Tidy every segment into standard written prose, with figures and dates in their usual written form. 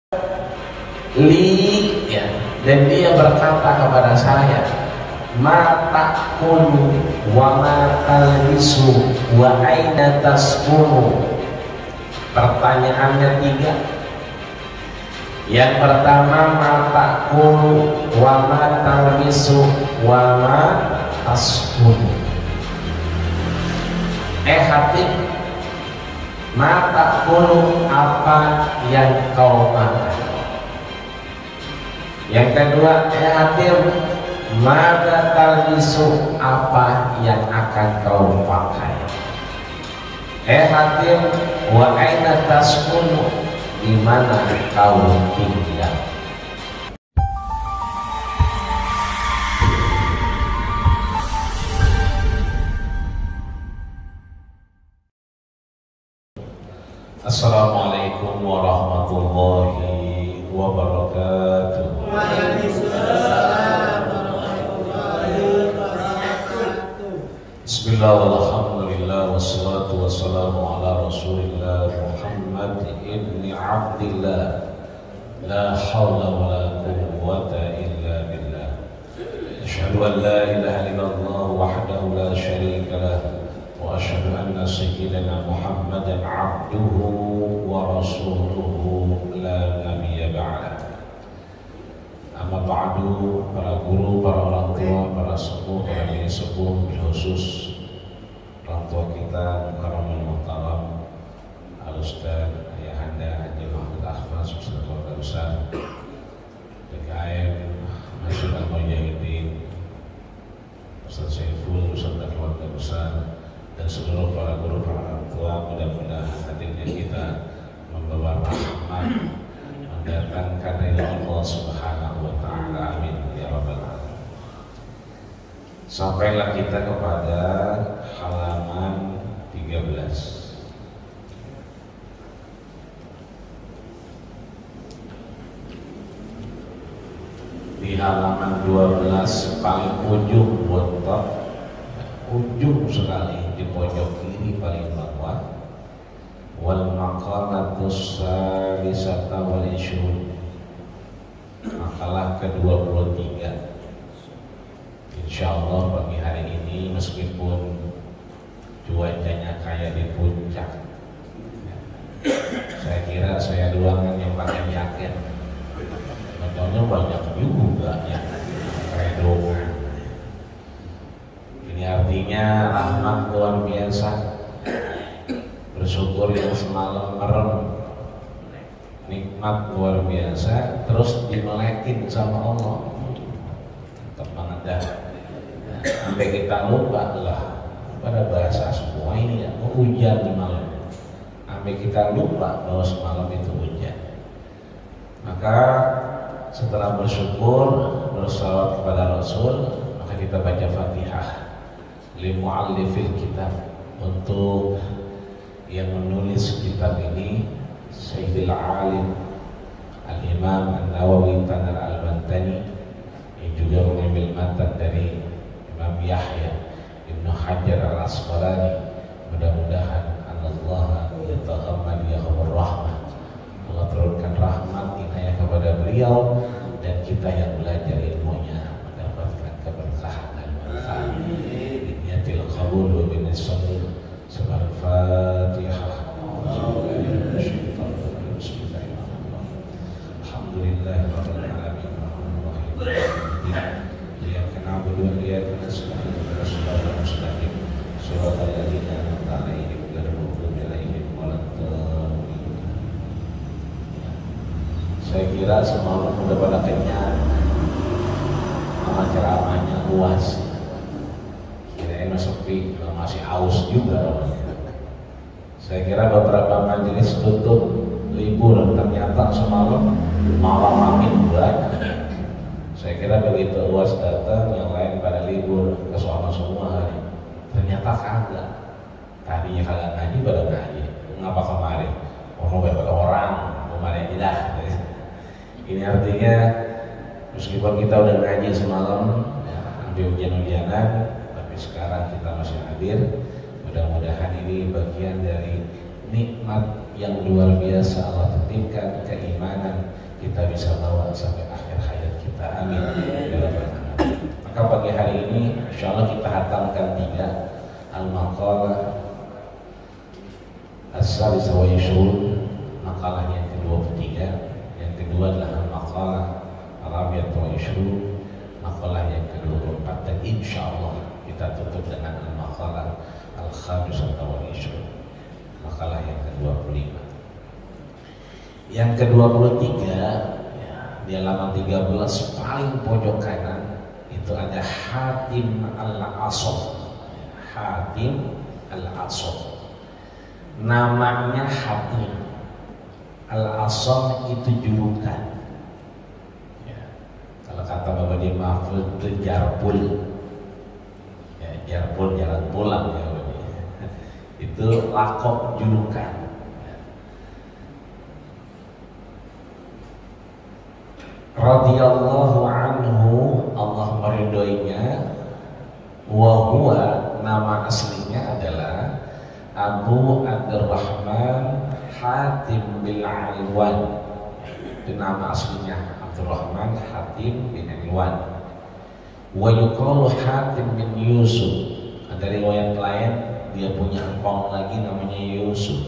li ya, dan dia berkata kepada saya, ma ta'kulu wa ma talbisu wa aina taskunu. Pertanyaannya 3. Yang pertama, ma ta'kulu wa ma talbisu wa ma taskunu. Hati, ma ta'kulu, apa yang kau makan. Yang kedua, hati, maka talbisu, apa yang akan kau pakai. Hati, wa aina taskunu, di mana kau tinggal. Assalamualaikum warahmatullahi wabarakatuh. Waalaikumsalam warahmatullahi wabarakatuh. Bismillah walhamdulillah wassalatu wassalamu ala rasulillah Muhammad ibni Abdillah, la hawla wa la quwwata illa billah. Asyhadu an la ilaha illallah wahdahu la syarika lah, wa asyhadu anna sayyidina Muhammadan abduhu wa rasuluhu la nabiyya ba'da. Amma ba'du, para guru, para orang tua, para sepuh, para bini sepuh, khusus orang tua kita, mukarraman muhtaram, Al-Ustaz Ayahanda Haji Mahmud Ahmad, Ustaz keluarga besar DKM Masjid Al-Mujahidin, Ustaz Saiful, Ustaz keluarga besar, dan seluruh para guru, para orang tua. Mudah-mudahan hadirnya kita membawa rahmat, mendatangkan ridha Allah Subhanahu wa ta'ala. Amin ya rabbal alamin. Sampailah kita kepada halaman 13. Di halaman 12 paling ujung, ujung sekali di pojok kiri paling bawah, wal maqalatus salisata wal ishrun, makalah ke-23. Insyaallah pagi hari ini meskipun cuacanya kayak di puncak, saya kira saya doang yang pakai jaket, contohnya banyak juga yang kayak dongan. Ini artinya rahmat luar biasa. Bersyukur yang semalam merem, nikmat luar biasa, terus dimelekin sama Allah. Tetap banget dah. Sampai kita lupa lah, pada bahasa semua ini ya, hujan di malam. Sampai kita lupa bahwa semalam itu hujan. Maka setelah bersyukur, bersalawat kepada Rasul, maka kita baca Fatihah li mu'allifil kitab, untuk yang menulis kitab ini, Sayyidil Alim Al-Imam An-Nawawi Tanar Al-Bantani, yang juga mengambil matan dari Imam Yahya Ibnu Hajar Al-Asqalani. Mudah-mudahan Allah yatahamman yahumur rahmah, Allah turunkan rahmat inayah kepada beliau, dan kita yang belajar ilmunya mendapatkan keberkahan dan manfaat. Niyatil qabul wa binisabr. Subhanal Fatihah. Alhamdulillahirabbil alamin. Iyyaka na'budu wa iyyaka nasta'in. Ihdinas mustaqim. Shiratal ladzina an'amta 'alaihim ghairil maghdubi 'alaihim waladdallin. Saya kira semalam udah pada kenyang, sama ceramahnya luas. Kirain sepi, masih aus juga. Saya kira beberapa majelis tutup libur, ternyata semalam malam makin banyak. Saya kira begitu luas datang, yang lain pada libur ke sono semua hari. Ternyata kagak. Tadinya kagak ngaji, pada ngaji. Ngapa kemarin? Mau beberapa orang, kemarin tidak. Ini artinya meskipun kita udah ngaji semalam, ambil hujan-hujanan, tapi sekarang kita masih hadir. Mudah-mudahan ini bagian dari nikmat yang luar biasa Allah titipkan, keimanan hari ini insyaallah kita hatamkan 3 al-maqalah as-salis wa yushrun, makalah yang ke-23. Yang kedua adalah al-maqalah al-rabi'ah wa yushrun, makalah yang ke-24, dan insyaallah kita tutup dengan al-maqalah al-khamisah wa yushrun, makalah yang ke-25. Yang ke-23 di halaman 13 paling pojok kanan itu ada Hatim al-Asad. Hatim al-Asad. Namanya Hatim al-Asad itu julukan. Ya. Kalau kata Bapak di Mahfud itu Jarbul. Ya, Jarbul jalan pulang ya. Itu lakop julukan. Radhiyallahu anhu, Allah meridhoinya. Wa huwa, nama aslinya adalah Abu Abdurrahman Hatim bin Alwan. Itu nama aslinya Abdurrahman Hatim bin Alwan. Wa yuqalu Hatim bin Yusuf. Ada riwayat lain dia punya empong lagi namanya Yusuf.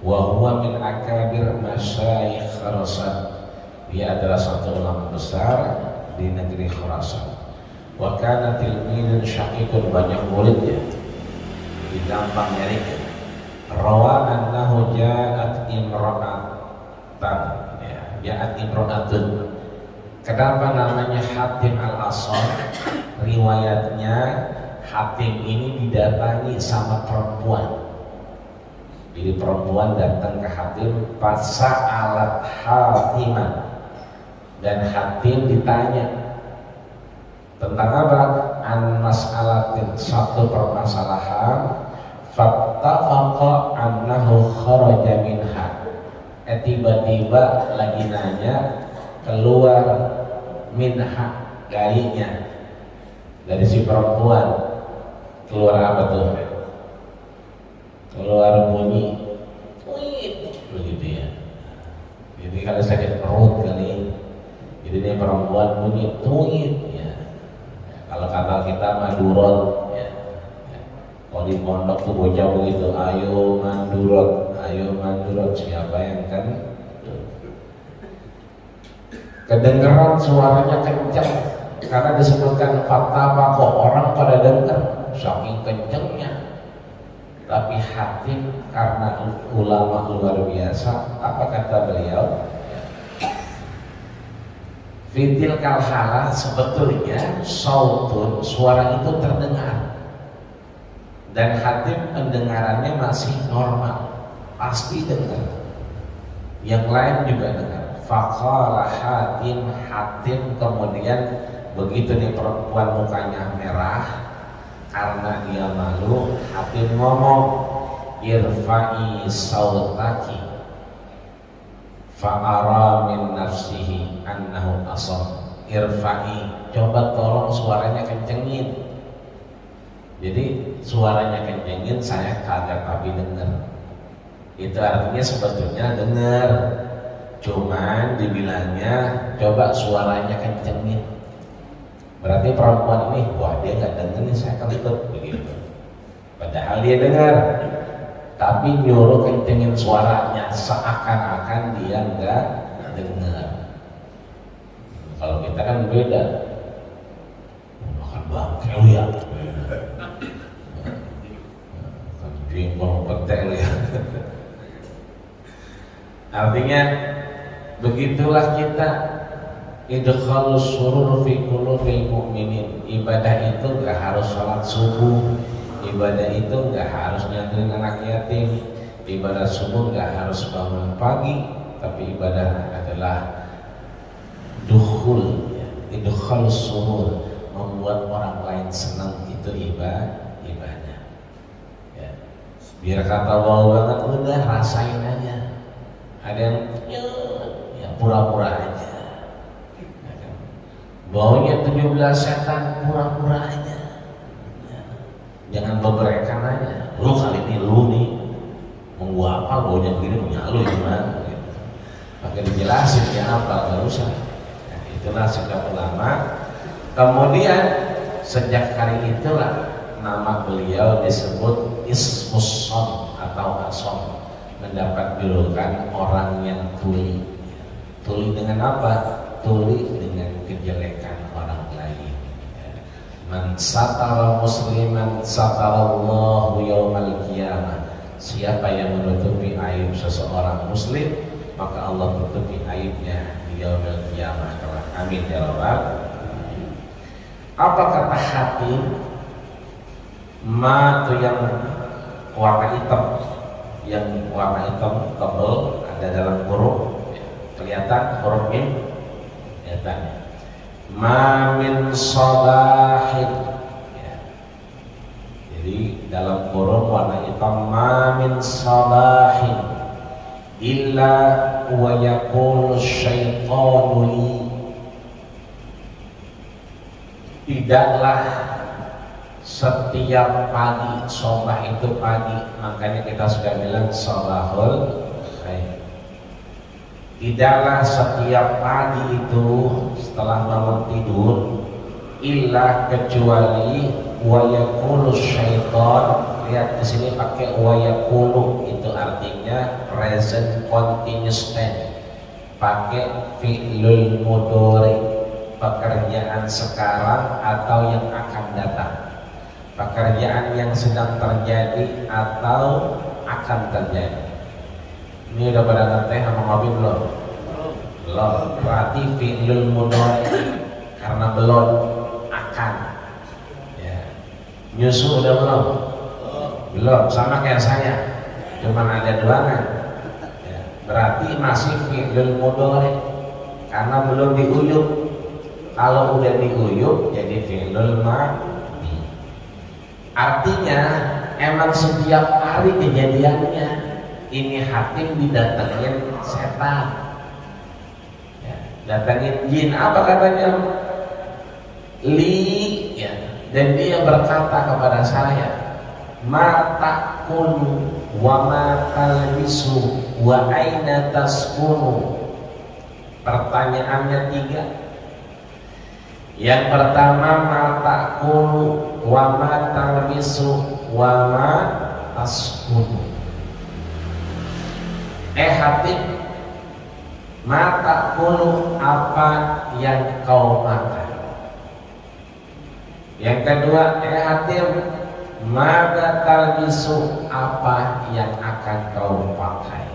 Wa huwa min akabir masyayikh Khurasan. Dia adalah satu ulama besar di negeri Khurasan. Wa kana tilmidun syaqiqun, banyak muridnya. Jadi gampang nyarinya. Rawa annahu ja'at imra'atan, ya, ja'at imra'atun. Kenapa namanya Hatim al-Asad? Riwayatnya Hatim ini didatangi sama perempuan. Jadi perempuan datang ke Hatim, fasa'alat Hatiman, dan Hatim ditanya tentang apa? An mas'alatin, satu permasalahan. Fattafaqa annahu kharaja minha. Tiba-tiba lagi nanya, keluar minha, darinya, dari si perempuan. Keluar apa tuh? Keluar bunyi tuit, begitu ya. Jadi kalau sakit perut kali, jadi ini perempuan bunyi tuit ya. Kalau kata kita madurot ya. Kalau di pondok tuh bocah begitu, ayo mandurot, siapa yang kan? Kedengeran suaranya kencang karena disebutkan fatwa, kok orang pada dengar saking kencengnya. Tapi Hatim karena ulama luar biasa, apa kata beliau? Fitil kalhala, sebetulnya sautun, suara itu terdengar, dan Hatim pendengarannya masih normal, pasti dengar. Yang lain juga dengar. Faqala Hatim, Hatim kemudian begitu nih perempuan mukanya merah karena dia malu, Hatim ngomong, irfa'i sautaki fa'ara min nafsihi annahu asam. Irfa'i, coba tolong suaranya kencengin. Jadi suaranya kencengin, saya kagak tapi dengar. Itu artinya sebetulnya dengar, cuman dibilangnya coba suaranya kencengin. Berarti perempuan ini, wah dia nggak dengar nih, saya kentut begitu. Padahal dia dengar, tapi nyuruh kencengin suaranya seakan-akan dia nggak dengar. Kalau kita kan beda, makan bangke lu ya, jengkol petek lu ya. Artinya begitulah kita. Idkhalus surur fi qulubil mu'minin. Ibadah itu enggak harus salat subuh, ibadah itu enggak harus nyantuin anak yatim, ibadah subuh enggak harus bangun pagi, tapi ibadah adalah dukhul, ya. Idkhalus surur, membuat orang lain senang, itu ibadah. Ya. Biar kata wow banget, udah rasain aja. Ada yang ya pura-pura aja. Baunya 17 setan, pura-pura aja. Ya. Jangan beberekan aja. Lu kali ini lu nih, mau gua apa baunya begini, punya lu gimana? Gitu. Pakai dijelasin ya apa, nggak usah. Ya, itulah sikap ulama. Kemudian sejak hari itulah nama beliau disebut Ismus Som atau Asom, mendapat julukan orang yang tuli. Tuli dengan apa? Tuli dengan kejelekan orang lain. Man satara musliman satarallahu yaumal qiyamah. Siapa yang menutupi aib seseorang muslim, maka Allah tutupi aibnya di yaumil qiyamah. Amin ya rabbal. Apa kata hati? Ma itu yang warna hitam, yang warna hitam tebal, ada dalam huruf, kelihatan huruf mim, kelihatannya. Ma min sabahin, ya. Jadi dalam huruf warna hitam, ma min sabahin illa wa yaqulu syaitanu li. Tidaklah setiap pagi, sobah itu pagi, makanya kita sudah bilang sobahul khair. Tidaklah setiap pagi itu setelah bangun tidur, illa kecuali wa yaqulu syaitan. Lihat di sini pakai wa yaqulu, itu artinya present continuous tense, pakai fi'lul mudhari, pekerjaan sekarang atau yang akan datang, pekerjaan yang sedang terjadi atau akan terjadi. Ini udah pada ngerti sama ngopi belum? Belum. Berarti fi'lul mudhari karena belum, akan. Ya. Nyusu udah belum? Belum. Sama kayak saya, cuman ada duangan. Ya. Berarti masih fi'lul mudhari karena belum diuyup. Kalau udah diuyup jadi fi'lul madhi. Artinya emang setiap hari kejadiannya. Ini hakim didatengin setan, ya, datengin jin. Apa katanya? Li, ya. Dan dia berkata kepada saya, ma ta'kulu wa ma talbisu wa aina taskunu. Pertanyaannya 3. Yang pertama, ma ta'kulu wa ma talbisu wa ma taskunu. Hatib, mata kulu, apa yang kau makan. Yang kedua, hatib, mata talbisu, apa yang akan kau pakai.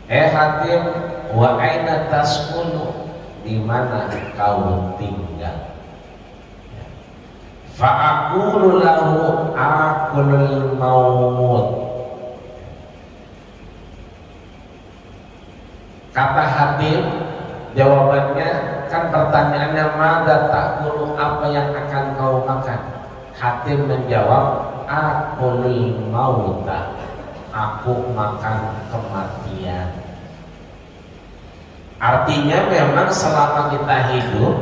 Hatib, wa aina taskunu, di mana kau tinggal. Fa'aqulu lahu akulul maut. Kata hakim, jawabannya kan pertanyaannya mada ta'kulu, apa yang akan kau makan. Hakim menjawab, akulul mauta, aku makan kematian. Artinya memang selama kita hidup,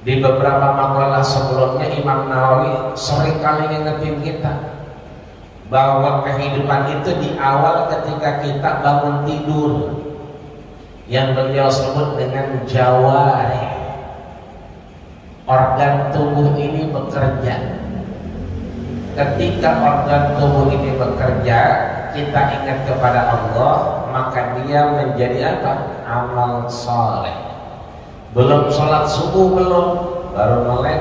di beberapa makalah sebelumnya Imam Nawawi sering kali ngingetin kita bahwa kehidupan itu di awal ketika kita bangun tidur, yang beliau sebut dengan jawarih. Organ tubuh ini bekerja. Ketika organ tubuh ini bekerja, kita ingat kepada Allah, maka dia menjadi apa? Amal soleh. Belum sholat subuh belum, baru melek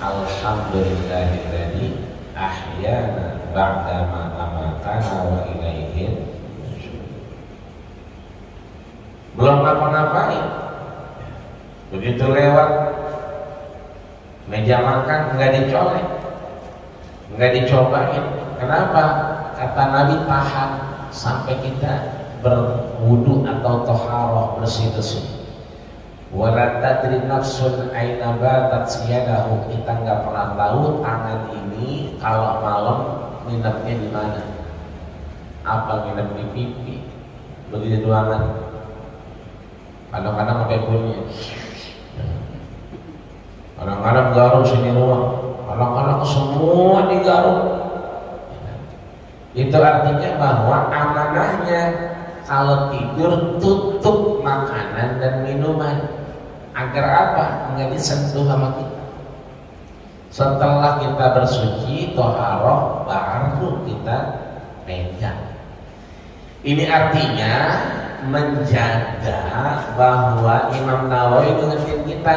alhamdulillahilladzi ahyana ba'dama amatana wa ilaihin. Belum ngapa-ngapain, begitu lewat meja makan nggak dicolek, nggak dicobain. Kenapa? Kata Nabi, tahan sampai kita berwudu atau toharoh, bersih-bersih. Wala tadri nafsun aina batat siyadahu. Kita nggak pernah tahu tangan ini kalau malam nginepnya di mana. Apa nginep di pipi, begitu doangan. Kadang-kadang pakai bunyi. Kadang-kadang garuk sini rumah, kadang-kadang semua digaruk. Itu artinya bahwa amanahnya kalau tidur tutup makanan dan minuman. Agar apa? Enggak disentuh sama kita. Setelah kita bersuci, toharoh, baru kita pegang. Ini artinya menjaga bahwa Imam Nawawi mengingatkan kita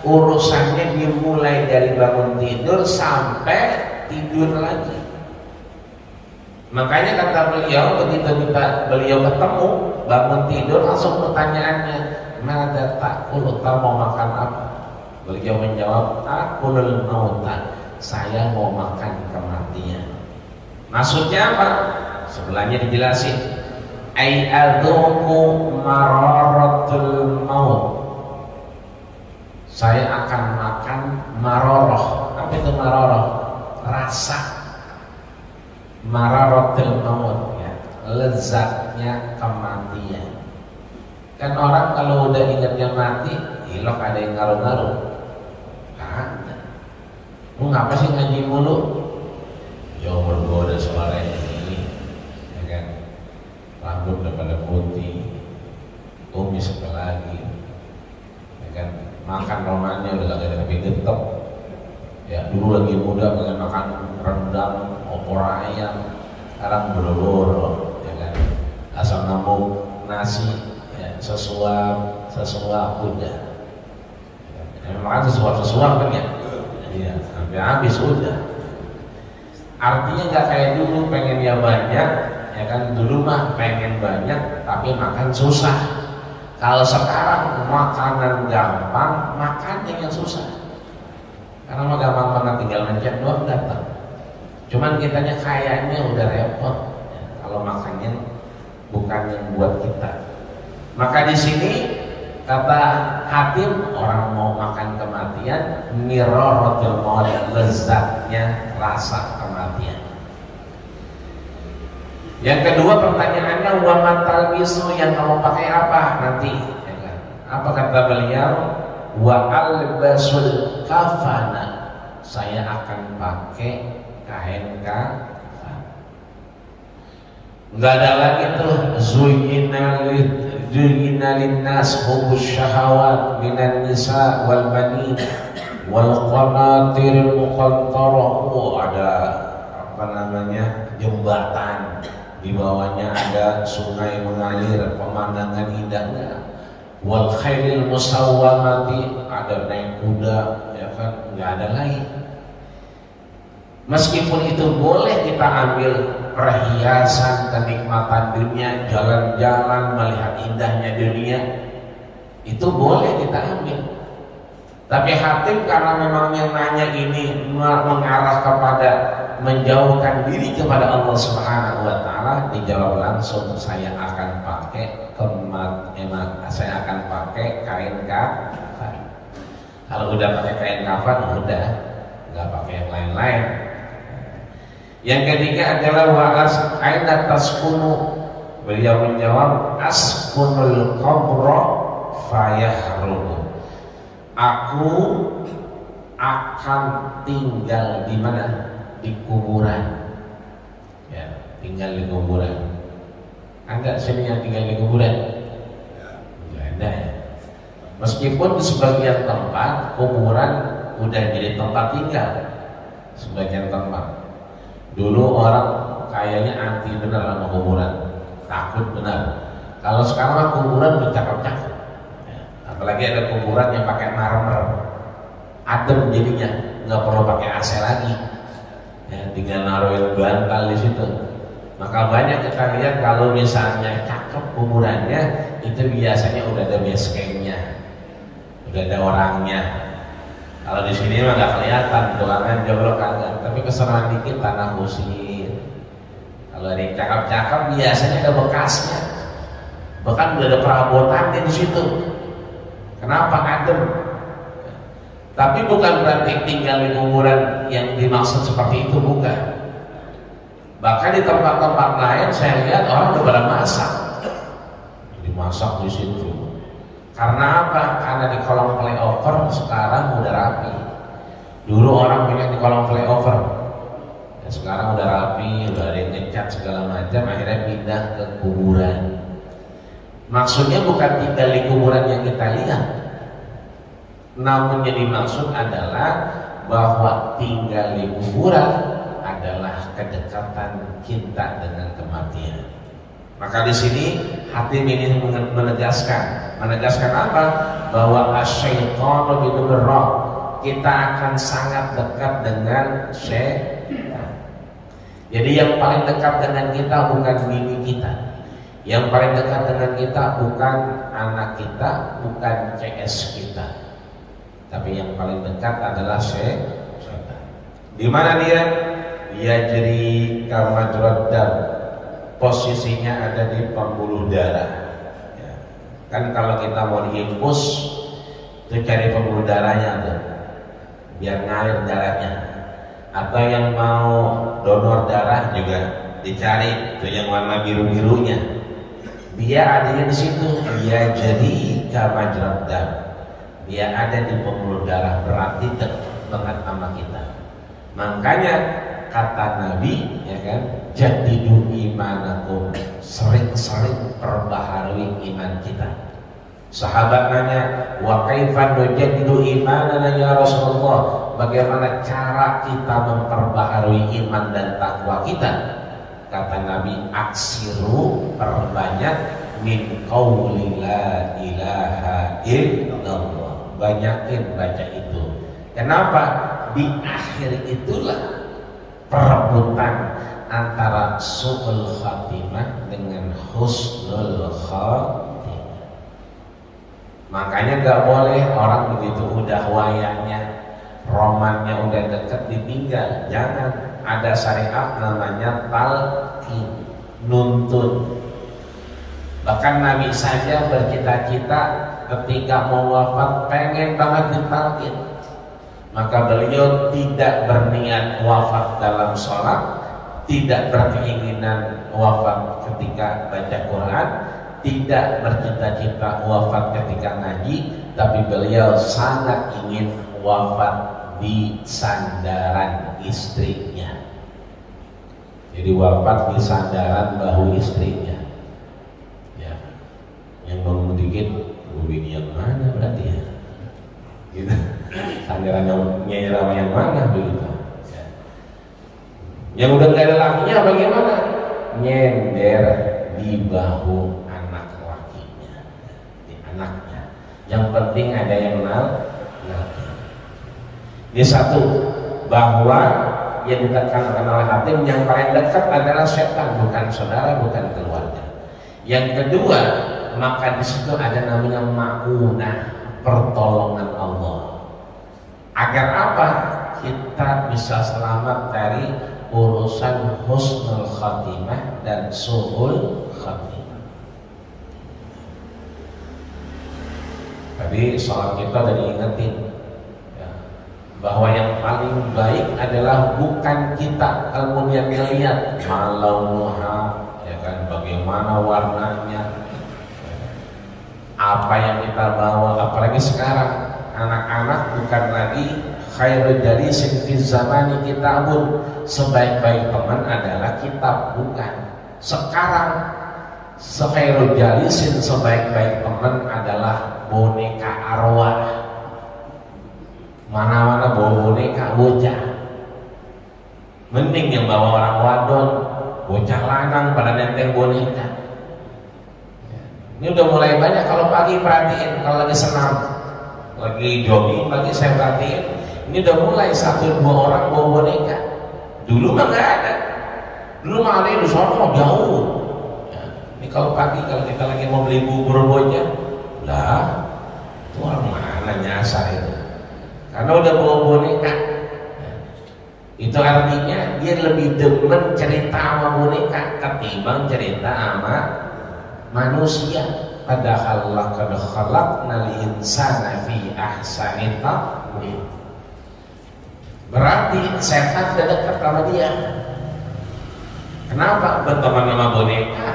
urusannya dimulai dari bangun tidur sampai tidur lagi. Makanya kata beliau, begitu beliau ketemu bangun tidur, langsung pertanyaannya, "Mada ta'kul?" Mau makan apa? Beliau menjawab, "Akulul mauta." Saya mau makan kematian. Maksudnya apa? Sebelahnya dijelasin, "Ai adzuqu mararatul maut." Saya akan makan maroroh. Apa itu maroroh? Rasa mararatul maut, ya, lezatnya kematian. Kan orang kalau udah ingatnya mati, hilok ada yang ngaruh-ngaruh. Ada. Mau ngapa sih ngaji mulu? Ya umur gua udah sore ini, ya kan? Rambut udah pada putih, kumis lagi, ya kan? Makan romannya udah gak ada tapi getok. Ya dulu lagi muda pengen makan rendang, opor ayam, sekarang boro-boro, ya kan? Asam lambung nasi, ya, sesuap udah. Ya, makan sesuap kan ya? Iya, sampai habis udah. Artinya nggak kayak dulu pengen ya banyak, ya kan? Dulu mah pengen banyak tapi makan susah. Kalau sekarang makanan gampang, makan yang susah. Karena mah gampang banget, tinggal mencet doang datang. Cuman kitanya kayaknya udah repot, ya, kalau makannya bukan yang buat kita. Maka di sini kata Hatim, orang mau makan kematian, miraratul maut, lezatnya rasa kematian. Yang kedua pertanyaannya, wa matalbisu, yang kamu pakai apa nanti? Ya kan? Apa kata beliau? Wa albasul kafana, saya akan pakai kain kafan. Enggak ada lagi tuh zuyyina linnas hubus syahawat minan nisa wal banin wal qanatiril muqantarah. Ada apa namanya, jembatan, di bawahnya ada sungai mengalir, pemandangan indahnya. Wal khairil musawwamati, ada naik kuda, ya kan? Nggak ada lain. Meskipun itu boleh kita ambil perhiasan, kenikmatan dunia, jalan-jalan melihat indahnya dunia, itu boleh kita ambil. Tapi Hatim karena memang yang nanya ini mengarah kepada menjauhkan diri kepada Allah Subhanahu wa taala, dijawab langsung, saya akan pakai saya akan pakai kain kafan. Kalau udah pakai kain kafan, udah nggak pakai yang lain-lain. Yang ketiga adalah wa'as aina taskunu. Beliau menjawab, askunul qabra fayahrumu. Aku akan tinggal di mana? Di kuburan. Ya, tinggal di kuburan. Ada sini yang tinggal di kuburan? Nggak ada ya. Meskipun di sebagian tempat kuburan udah jadi tempat tinggal, sebagian tempat. Dulu orang kayaknya anti benar sama kuburan, takut benar. Kalau sekarang mah kuburan bercakap-cakap. Ya, apalagi ada kuburan yang pakai marmer, adem jadinya, nggak perlu pakai AC lagi. Ya, tinggal naruhin bantal di situ. Maka banyak kita lihat kalau misalnya cakep kuburannya, itu biasanya udah ada base camp-nya, udah ada orangnya. Kalau di sini mah nggak kelihatan, doangan joblok kagak. Tapi keseruan dikit tanah kusir. Kalau ada yang cakep-cakep, biasanya ada bekasnya. Bahkan udah ada perabotannya di situ. Kenapa? Adem. Tapi bukan berarti tinggal di kuburan yang dimaksud seperti itu, bukan. Bahkan di tempat-tempat lain saya lihat orang udah pada masak, dimasak di situ. Karena apa? Karena di kolong flyover sekarang udah rapi. Dulu orang punya di kolong flyover, ya sekarang udah rapi, udah ada yang ngecat segala macam. Akhirnya pindah ke kuburan. Maksudnya bukan tinggal di kuburan yang kita lihat, Namun yang dimaksud adalah bahwa tinggal di kuburan adalah kedekatan kita dengan kematian. Maka di sini Hatim ini menegaskan apa? Bahwa asyaitonu bidu'ir-roh, kita akan sangat dekat dengan syaitan. Jadi yang paling dekat dengan kita bukan bini kita, yang paling dekat dengan kita bukan anak kita, bukan CS kita, tapi yang paling dekat adalah syaitan. Di mana dia? Dia jadi kamajrad dam, posisinya ada di pembuluh darah. Ya. Kan kalau kita mau diinfus, itu cari pembuluh darahnya tuh, biar ngalir darahnya. Atau yang mau donor darah juga dicari, itu yang warna biru-birunya. Dia adanya di situ, dia jadi kamajrad dam. Dia ada di pembuluh darah, berarti dekat banget sama kita. Makanya kata Nabi, ya kan, jadidu imanakum, sering-sering perbaharui iman kita. Sahabat nanya, wa kaifan nujaddidu imanana ya Rasulullah, bagaimana cara kita memperbaharui iman dan takwa kita? Kata Nabi, aksiru, perbanyak, min qauli la ilaha illallah, banyakin baca itu. Kenapa? Di akhir itulah perebutan antara su'ul khatimah dengan husnul khatimah. Makanya gak boleh orang begitu udah wayangnya, romannya udah deket ditinggal. Jangan. Ada syariat namanya talqin, nuntun. Bahkan Nabi saja bercita-cita ketika mau wafat pengen banget ditalqin. Maka beliau tidak berniat wafat dalam sholat, tidak berkeinginan wafat ketika baca Quran, tidak bercita-cita wafat ketika ngaji, tapi beliau sangat ingin wafat di sandaran istrinya. Jadi wafat di sandaran bahu istrinya. Ya, yang bangun dikit, ini yang mana berarti ya? Gitu. Sandaran yang sama yang mana begitu? Ya. Yang udah nggak ada lakinya bagaimana? Nyender di bahu anak lakinya, di anaknya. Yang penting ada yang nanti. Ini satu, bahwa yang ditekankan oleh Hatim, yang paling dekat adalah setan, bukan saudara, bukan keluarga. Yang kedua, maka di situ ada namanya ma'unah, pertolongan Allah. Agar apa? Kita bisa selamat dari urusan husnul khatimah dan su'ul khatimah. Tadi soal kita udah diingetin ya, bahwa yang paling baik adalah bukan kita kemudian melihat malaunuha, ya kan, bagaimana warnanya, apa yang kita bawa. Apalagi sekarang anak-anak bukan lagi khairul jalisin fi zamani kitabun, sebaik-baik teman adalah kitab, bukan. Sekarang sekhairul jalisin, sebaik-baik teman adalah boneka arwah. Mana-mana bawa boneka bocah. Mending yang bawa orang wadon, bocah lanang pada nenteng boneka. Ini udah mulai banyak. Kalau pagi perhatiin, kalau lagi senam, lagi jogging, pagi saya perhatiin, ini udah mulai 1-2 orang bawa boneka. Dulu mah nggak ada. Dulu mah ada di sono jauh. Ya, ini kalau pagi, kalau kita lagi mau beli bubur bocah, lah, itu orang mana nyasar itu? Karena udah bawa boneka. Ya, itu artinya dia lebih demen cerita sama boneka ketimbang cerita sama manusia. Padahal laqad khalaqnal insana fi ahsani taqwim. Berarti setan udah dekat sama dia. Kenapa? Berteman sama boneka.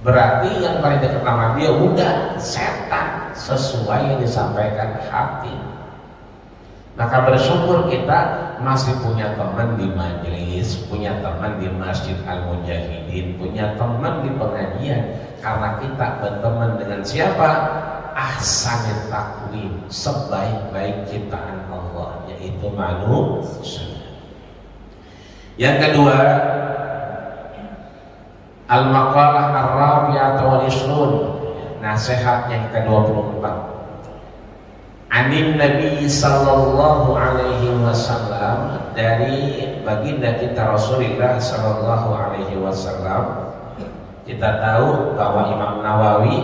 Berarti yang paling dekat sama dia udah setan, sesuai yang disampaikan Hatim. Maka bersyukur kita masih punya teman di majelis, punya teman di Masjid Al-Mujahidin, punya teman di pengajian. Karena kita berteman dengan siapa? ahsanit takwim, sebaik-baik ciptaan Allah, yaitu manusia. Yang kedua, al-maqalah ar-rabi'ah wal 20, nasihat yang ke-24. Anin Nabi sallallahu alaihi wasallam, dari baginda kita Rasulullah sallallahu alaihi wasallam. Kita tahu bahwa Imam Nawawi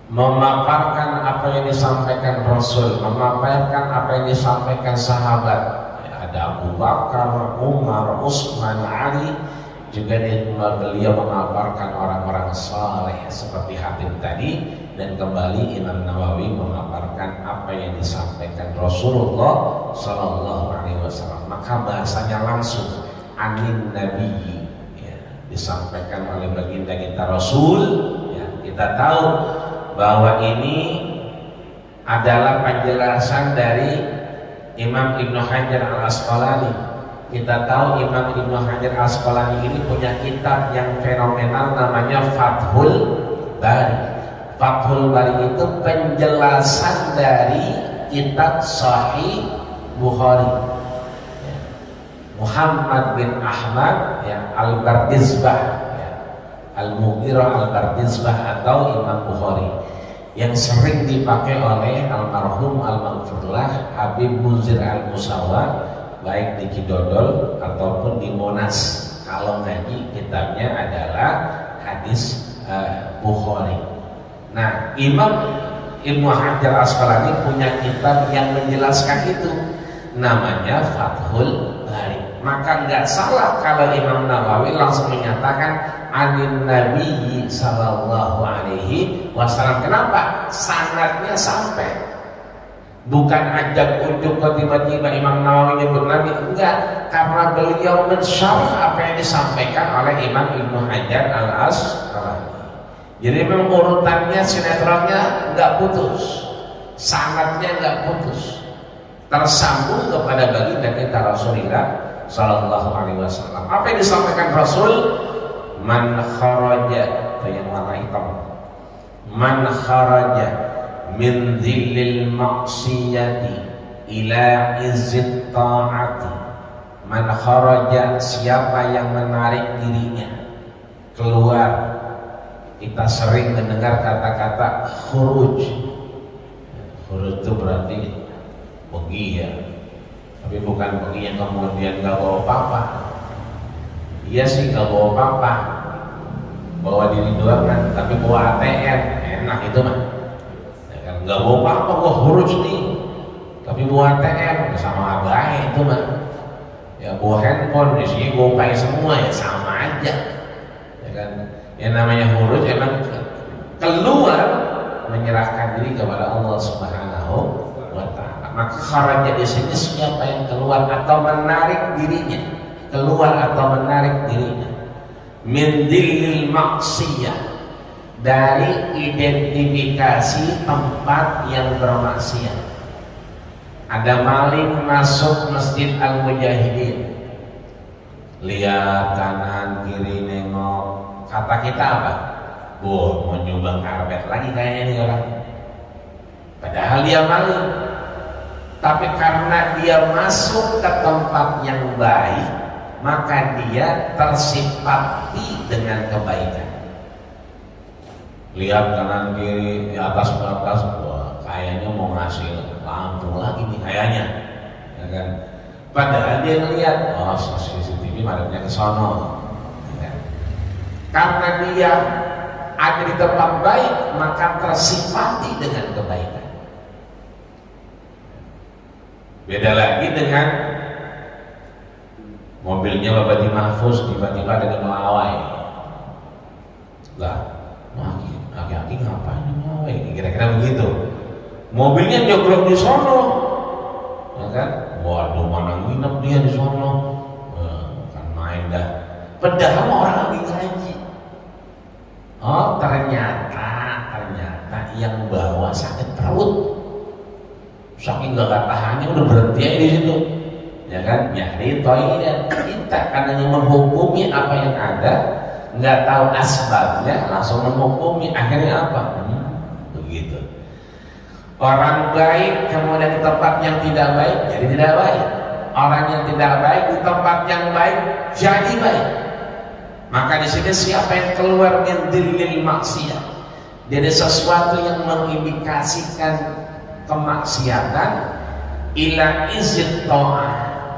memaparkan apa yang disampaikan Rasul, memaparkan apa yang disampaikan sahabat. Ada Abu Bakar, Umar, Utsman, Ali. Juga beliau memaparkan orang-orang saleh seperti Hatib tadi. Dan kembali Imam Nawawi memaparkan apa yang disampaikan Rasulullah sallallahu alaihi wasallam. Maka bahasanya langsung anin Nabi, ya, disampaikan oleh baginda kita Rasul. Ya, kita tahu bahwa ini adalah penjelasan dari Imam Ibnu Hajar Al-Asqalani. Kita tahu Imam Ibnu Hajar Al-Asqalani ini punya kitab yang fenomenal namanya Fathul Bari. Fathul Bari itu penjelasan dari kitab Sahih Bukhari. Muhammad bin Ahmad, ya, Al-Bardizbah, ya, Al-Mughirah Al-Bardizbah atau Imam Bukhari, yang sering dipakai oleh almarhum al-maghfurlah Habib Muzir Al-Musawa, baik di Kidodol ataupun di Monas. Kalau ngaji kitabnya adalah hadis Bukhari. Nah, Imam Ibnu Hajar Asqalani punya kitab yang menjelaskan itu, namanya Fathul Bari. Maka nggak salah kalau Imam Nawawi langsung menyatakan anin Nabi sallallahu alaihi wasallam. Kenapa? Sanadnya sampai. Bukan ajak ujuk kok tiba-tiba Imam Nawawi nyebut Nabi, enggak, karena beliau mensyarah apa yang disampaikan oleh Imam Ibnu Hajar Al-Asqalani. Jadi memang urutannya, sinetronnya nggak putus, sanadnya nggak putus, tersambung kepada baginda kita Rasulullah Sallallahu Alaihi Wasallam. Apa yang disampaikan Rasul? Man kharaja, itu yang warna hitam. Man kharaja min dhillil maksiyati ila izzit ta'ati. Man kharaja, siapa yang menarik dirinya keluar. Kita sering mendengar kata-kata khuruj. Khuruj itu berarti pergi, ya. Tapi bukan pergi yang kemudian gak bawa apa-apa. Iya sih gak bawa apa-apa, bawa diri doang kan, tapi bawa ATM enak itu mah. Ya kan, gak bawa apa-apa, gua khuruj nih, tapi bawa ATM sama abah itu mah. Ya bawa handphone, isinya gopay semua, ya sama aja. Ya kan. Yang namanya khuruj emang keluar, menyerahkan diri kepada Allah Subhanahu wa Ta'ala. Maka kharaja di sini siapa yang keluar atau menarik dirinya, keluar atau menarik dirinya min dhillil maksiyah, dari identifikasi tempat yang bermaksiat. Ada maling masuk Masjid Al-Mujahidin, lihat kanan kiri nengok. Kata kita apa? Mau nyumbang karpet lagi kayaknya nih orang. Padahal dia maling. Tapi karena dia masuk ke tempat yang baik, maka dia tersipati dengan kebaikan. Lihat kanan kiri, di atas ke atas, wah kayaknya mau ngasih lampu lagi nih kayaknya. Ya kan? Padahal dia ngeliat, oh CCTV madepnya ke sono. Karena dia ada di tempat baik, maka tersipati dengan kebaikan. Beda lagi dengan mobilnya Bapak Di Mahfuz tiba-tiba ada yang melawai. Lah, aki-aki ngapain melawai? Kira-kira begitu. Mobilnya jogrok di sono, ya kan? Waduh, mana nginep dia di sono? Kan main dah. Padahal orang lagi ngaji. Oh ternyata yang bawa sakit perut, saking gak tahannya udah berhenti aja di situ, ya kan, nyari toilet. Kita karena menghukumi apa yang ada, nggak tahu asbabnya langsung menghukumi, akhirnya apa? Begitu. Orang baik kemudian di tempat yang tidak baik jadi tidak baik. Orang yang tidak baik di tempat yang baik jadi baik. Maka di sini siapa yang keluar min dhillil maksiyah, dari sesuatu yang mengindikasikan kemaksiatan, ila izin ta'ah,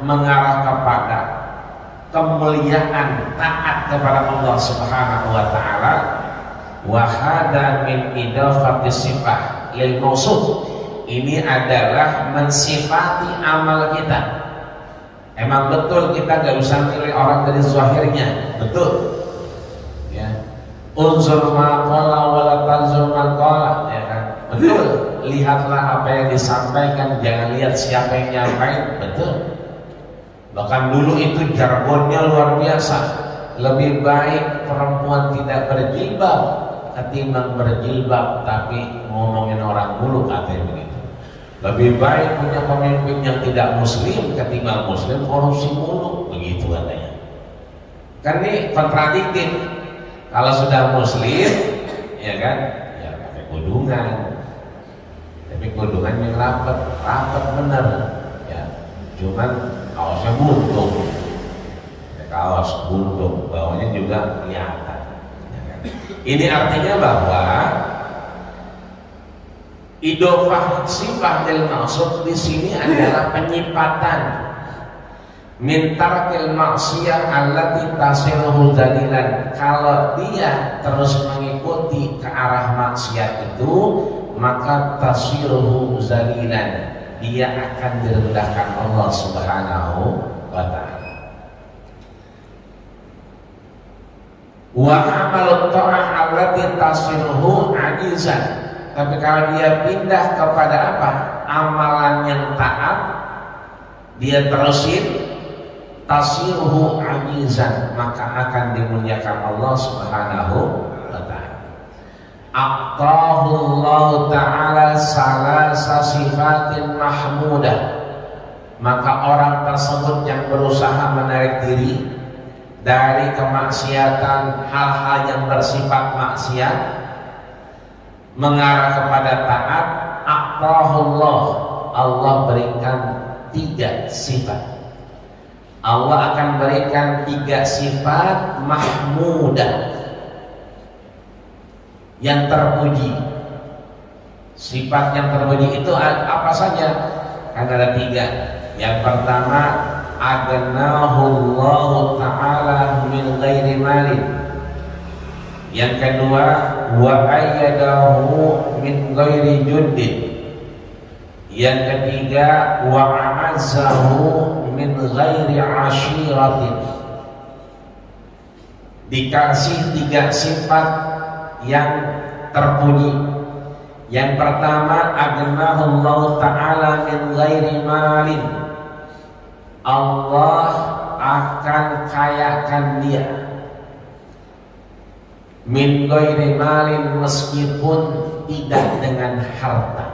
mengarah kepada kemuliaan taat kepada Allah Subhanahu wa taala, wa hada min idafati sifah lil mausuf. Ini adalah mensifati amal kita. Emang betul kita gak bisa milih orang dari zahirnya, betul ya. Unzur ma qala wa la tanzur ma qala, ya kan? Betul. Lihatlah apa yang disampaikan, jangan lihat siapa yang nyampaikan, betul. Bahkan dulu itu jargonnya luar biasa. Lebih baik perempuan tidak berjilbab ketimbang berjilbab tapi ngomongin orang dulu, katanya begitu. Lebih baik punya pemimpin yang tidak muslim ketimbang muslim korupsi mulu, begitu katanya. Kan ini kontradiktif. Kalau sudah muslim, ya kan, ya pakai kudungan. Tapi kudungan yang rapat bener, ya. Cuman kaosnya buntung, ya, kaos buntung, bawahnya juga kelihatan. Ya kan? Ini artinya bahwa idofah sifat del maksud di sini adalah penyipatan min tarkil maksiyah allati tasiluhu dalilan. Kalau dia terus mengikuti ke arah maksiat itu, maka tasiluhu dalilan, dia akan direndahkan Allah Subhanahu wa taala. Wa amalut ta'ah allati tasiluhu ajizan. Tapi kalau dia pindah kepada apa? Amalan yang taat, dia terusin, tasiruhu ajizan, maka akan dimuliakan Allah Subhanahu wa taala. Aqtahullahu ta'ala salasa sifatin mahmudah. Maka orang tersebut yang berusaha menarik diri dari kemaksiatan, hal-hal yang bersifat maksiat, mengarah kepada taat, aqtahullah, Allah berikan 3 sifat. Allah akan berikan 3 sifat mahmudah, yang terpuji. Sifat yang terpuji itu apa saja? Kan ada 3. Yang pertama, aghnahullahu ta'ala min ghairi malin. Yang kedua, wa ayyadahu min ghairi juddin. Yang ketiga, wa a'azzahu min ghairi ashiratin. Dikasih 3 sifat yang terpuji. Yang pertama, aghnahullahu ta'ala min ghairi malin. Allah akan kayakan dia min ghairi malin, meskipun tidak dengan harta.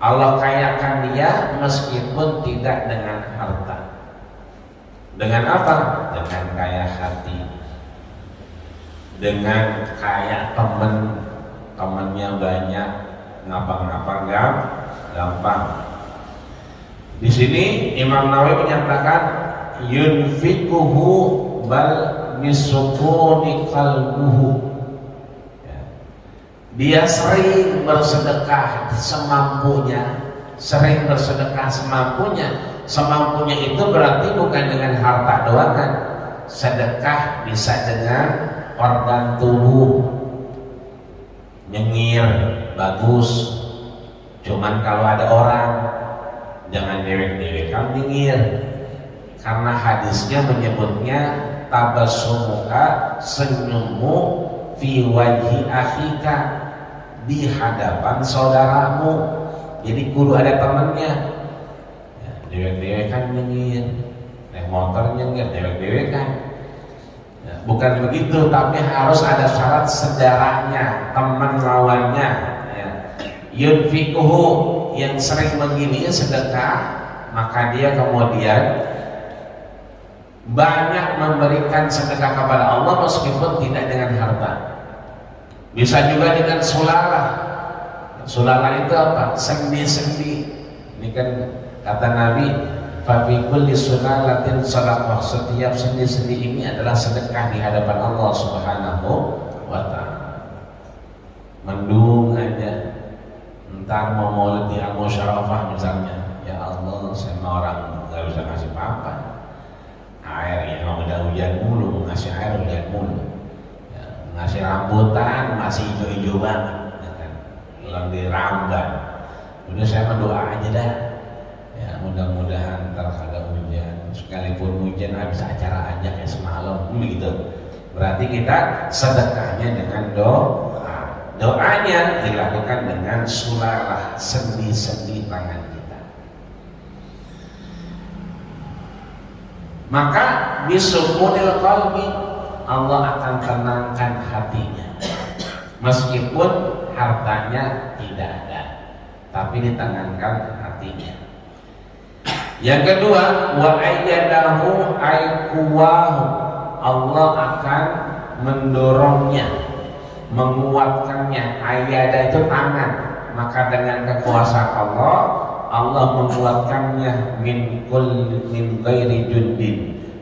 Allah kayakan dia meskipun tidak dengan harta. Dengan apa? Dengan kaya hati, dengan kaya temennya banyak, ngapa-ngapa gampang. Di sini Imam Nawawi menyatakan yunfikuhu bal misukuni qalbuhu. Dia sering bersedekah semampunya, semampunya itu berarti bukan dengan harta doang kan. Sedekah bisa dengan organ tubuh, nyengir bagus. Cuman kalau ada orang, jangan dewek-dewekan nyengir, karena hadisnya menyebutnya tabassumuka, senyummu fi wajhi akhika, di hadapan saudaramu. Jadi kudu ada temennya. Ya, dewek-dewekan nyengir, naik motor nyengir, dewek-dewekan. Ya, bukan begitu, tapi harus ada syarat sejarahnya, teman lawannya. Ya. Yunfikuhu, yang sering begini sedekah, maka dia kemudian banyak memberikan sedekah kepada Allah meskipun tidak dengan harta. Bisa juga dengan sulalah. Sulalah itu apa? Sendi-sendi. Ini kan kata Nabi, fa fi kulli sulalatin shadaqah. Setiap sendi-sendi ini adalah sedekah di hadapan Allah Subhanahu wa taala. Mendung aja, entar mau maulid di Al-Musyarafah misalnya, ya Allah, sama orang nggak bisa ngasih apa-apa. Air yang udah hujan mulu, ngasih air hujan mulu. Ya, ngasih rambutan masih hijau-hijau banget, ya kan? Belum dirambat. Udah saya mah doa aja dah. Ya mudah-mudahan ntar kagak hujan. Sekalipun hujan habis acara aja kayak semalam, begitu. Berarti kita sedekahnya dengan doa. Doanya dilakukan dengan sulalah, sendi-sendi tangan kita. Maka bisukunil qalbi, Allah akan tenangkan hatinya. Meskipun hartanya tidak ada, tapi ditenangkan hatinya. Yang kedua, wa ayyadahu ayquwahu, Allah akan mendorongnya, menguatkannya. Ayyada itu tangan, maka dengan kekuasaan Allah, Allah menguatkannya min ghairi jundin,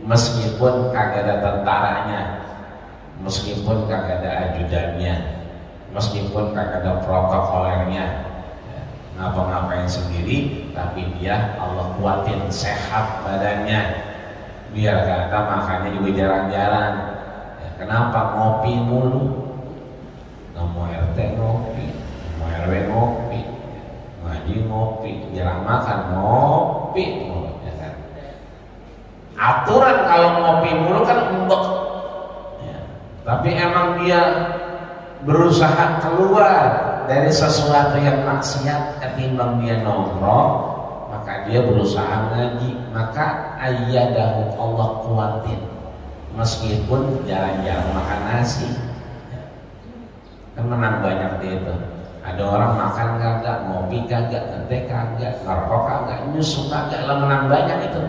meskipun kagak ada tentaranya, meskipun kagak ada ajudannya, meskipun kagak ada protokolernya, ngapa-ngapain sendiri, tapi dia Allah kuatin, sehat badannya, biar kata makannya juga jarang-jarang. Ya, kenapa ngopi mulu? Nggak mau RT ngopi, mau RW ngopi, ngaji ngopi, jarang makan ngopi, ya kan? Aturan kalau ngopi mulu kan embek, ya. Tapi emang dia berusaha keluar dari sesuatu yang maksiat ketimbang dia nongkrong, maka dia berusaha ngaji, maka ayyadahu, Allah kuatin, meskipun jarang-jarang makan nasi. Kan menang banyak dia itu. Ada orang makan kagak, ngopi kagak, ngetek kagak, ngerokok kagak, nyusu kagak, lah menang banyak itu.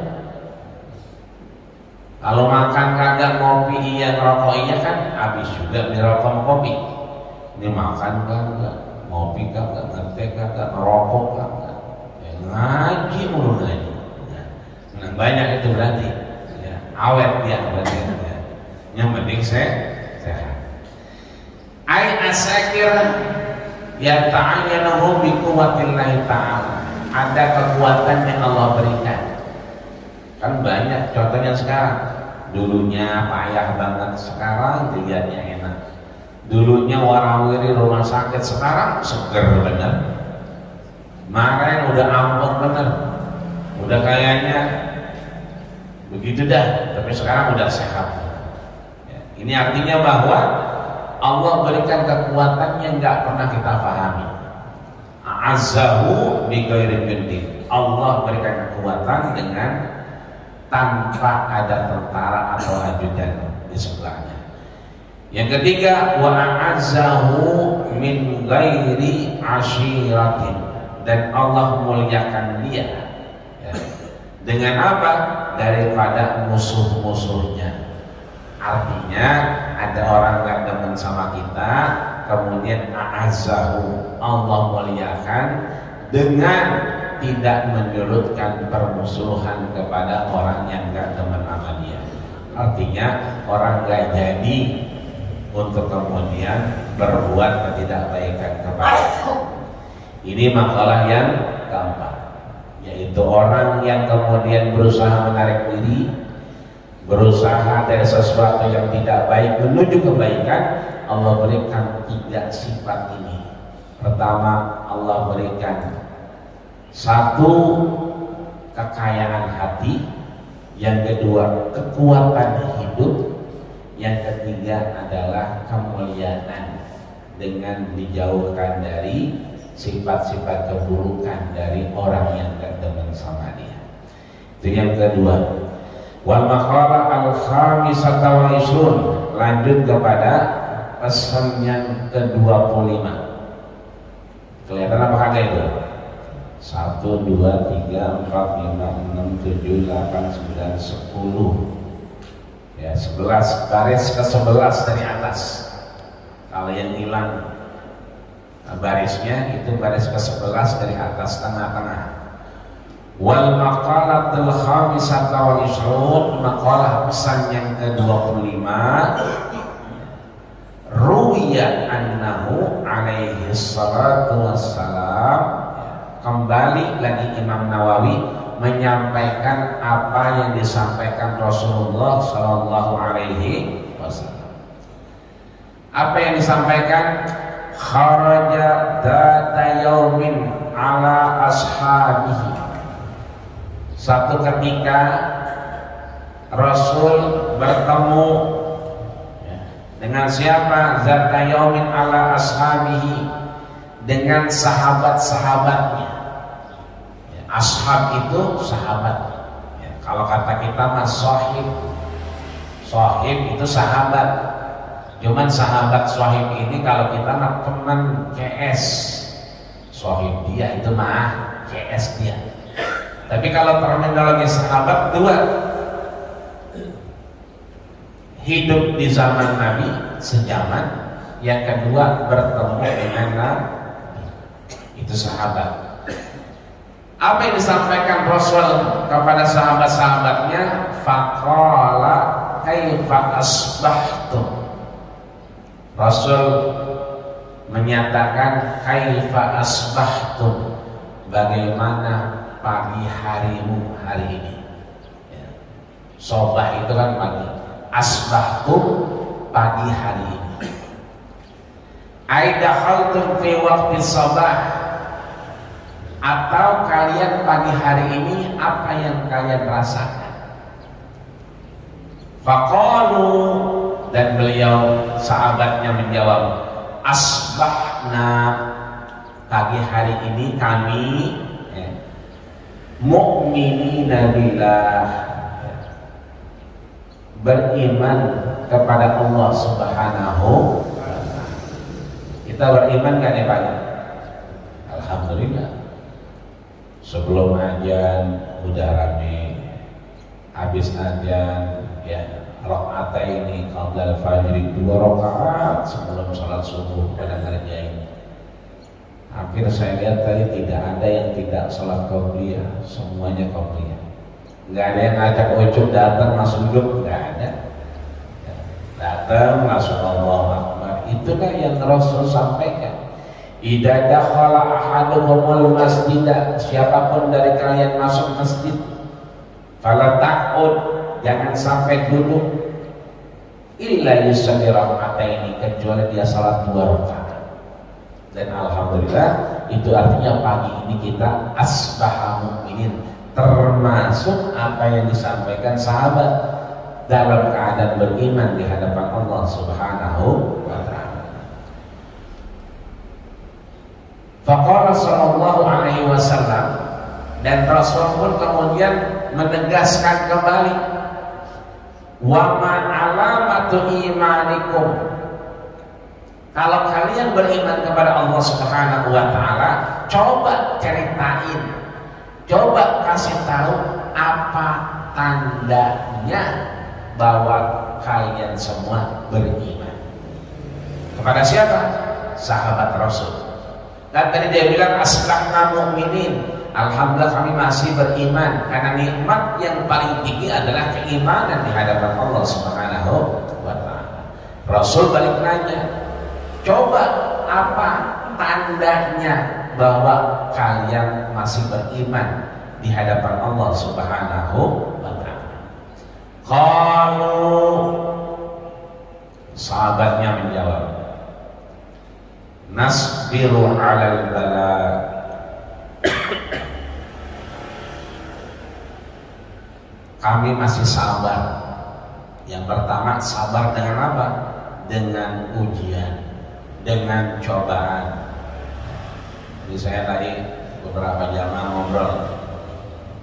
Kalau makan kagak, ngopi iya, ngerokok iya, kan habis juga beli rokok sama kopi. Ini makan kagak, ngopi kagak, ngetek kagak, ngerokok kagak, ya, ngaji mulu ngaji. Ya, menang banyak itu berarti. Ya, awet dia berarti. Ya. Yang penting sehat. Ai asakir ya ta'ayyanahu bi quwwatillahi ta'ala. Ada kekuatan yang Allah berikan. Kan banyak contohnya sekarang. Dulunya payah banget, sekarang dilihatnya enak. Dulunya warawiri rumah sakit, sekarang seger bener. Kemarin udah ampun bener, udah kayaknya begitu dah, tapi sekarang udah sehat. Ya, ini artinya bahwa Allah berikan kekuatan yang nggak pernah kita pahami. A'azzahu bi ghairi jundin. Allah berikan kekuatan dengan tanpa ada tentara atau ajudan di sebelahnya. Yang ketiga, wa a'azzahu min ghairi ashiratin, dan Allah muliakan dia, ya, dengan apa? Daripada musuh-musuhnya. Artinya ada orang gak demen sama kita, kemudian a'azzahu, Allah muliakan dengan tidak menyurutkan permusuhan kepada orang yang gak demen sama dia. Artinya orang gak jadi untuk kemudian berbuat ketidakbaikan kepada. Ini makalah yang keempat, yaitu orang yang kemudian berusaha menarik diri, berusaha dari sesuatu yang tidak baik menuju kebaikan. Allah berikan 3 sifat ini. Pertama, Allah berikan 1 kekayaan hati, yang kedua kekuatan hidup, yang ketiga adalah kemuliaan dengan dijauhkan dari sifat-sifat keburukan dari orang yang gak demen sama dia. Itu yang kedua. Wal maqala al-khamisata wal ishrun, lanjut kepada pesan yang ke-25. Kelihatan apa kagak itu? 1, 2, 3, 4, 5, 6, 7, 8, 9, 10. Ya, 11 baris ke-11 dari atas. Kalau yang hilang barisnya itu baris ke-11 dari atas tengah-tengah. Wal maqalatul khamisata wal ishrun, maqalah pesan yang ke-25. Ruwiya annahu alaihi salatu wassalam, kembali lagi Imam Nawawi menyampaikan apa yang disampaikan Rasulullah Shallallahu Alaihi Wasallam. Apa yang disampaikan? Kharaja data yaumin ala ashabihi. Satu ketika Rasul bertemu dengan siapa? Data yaumin ala ashabihi, dengan sahabat-sahabatnya. Ashab itu sahabat. Ya, kalau kata kita mas sohib, sohib itu sahabat. Cuman sahabat sohib ini kalau kita mah teman CS, sohib dia itu mah CS dia. Tapi kalau terminologi sahabat dua, hidup di zaman Nabi sejaman, yang kedua bertemu dengan Nabi, itu sahabat. Apa yang disampaikan Rasul kepada sahabat-sahabatnya? Faqala kaifa asbahtum. Rasul menyatakan kaifa asbahtum, bagaimana pagi harimu hari ini. Sobah itu kan pagi, asbahtum pagi hari ini. Aidakhaltum fi waqti sabah, atau kalian pagi hari ini apa yang kalian rasakan? Faqalu, dan beliau sahabatnya menjawab, asbahna, pagi hari ini kami mu'minina billah, beriman kepada Allah Subhanahu wa ta'ala. Kita beriman gak nih Pak? Alhamdulillah. Sebelum ajan udah rame, habis ajan ya rakaat ini qabla al-fajr 2 rakaat sebelum salat subuh pada ngerjain. Hampir saya lihat tadi tidak ada yang tidak salat qabliyah, semuanya qabliyah. Enggak ada yang ngajak ucap datang masuk duduk, enggak ada. Datang masuk Allahu Akbar. Itulah yang Rasul sampaikan. Idza dakhala ahaduhumul masjid, siapapun dari kalian masuk masjid, fala taqud, jangan sampai duduk, illa yusalli raka'ataini, kecuali dia salat 2 rakaat. Dan alhamdulillah itu artinya pagi ini kita asbaha mu'minin, termasuk apa yang disampaikan sahabat dalam keadaan beriman di hadapan Allah Subhanahu wa ta'ala. Faqala sallallahu alaihi wasallam, dan Rasul pun kemudian menegaskan kembali, wa ma alamatu imanikum, kalau kalian beriman kepada Allah Subhanahu wa ta'ala, coba ceritain, coba kasih tahu apa tandanya bahwa kalian semua beriman. Kepada siapa? Sahabat Rasul. Dan tadi dia bilang asbahna mu'minin, alhamdulillah kami masih beriman, karena nikmat yang paling tinggi adalah keimanan di hadapan Allah Subhanahu wa ta'ala. Rasul balik nanya, coba apa tandanya bahwa kalian masih beriman di hadapan Allah Subhanahu wa ta'ala? Qalu, sahabatnya menjawab, nasbiru 'alal bala, kami masih sabar. Yang pertama, sabar dengan apa? Dengan ujian, dengan cobaan. Jadi saya tadi beberapa jamaah ngobrol,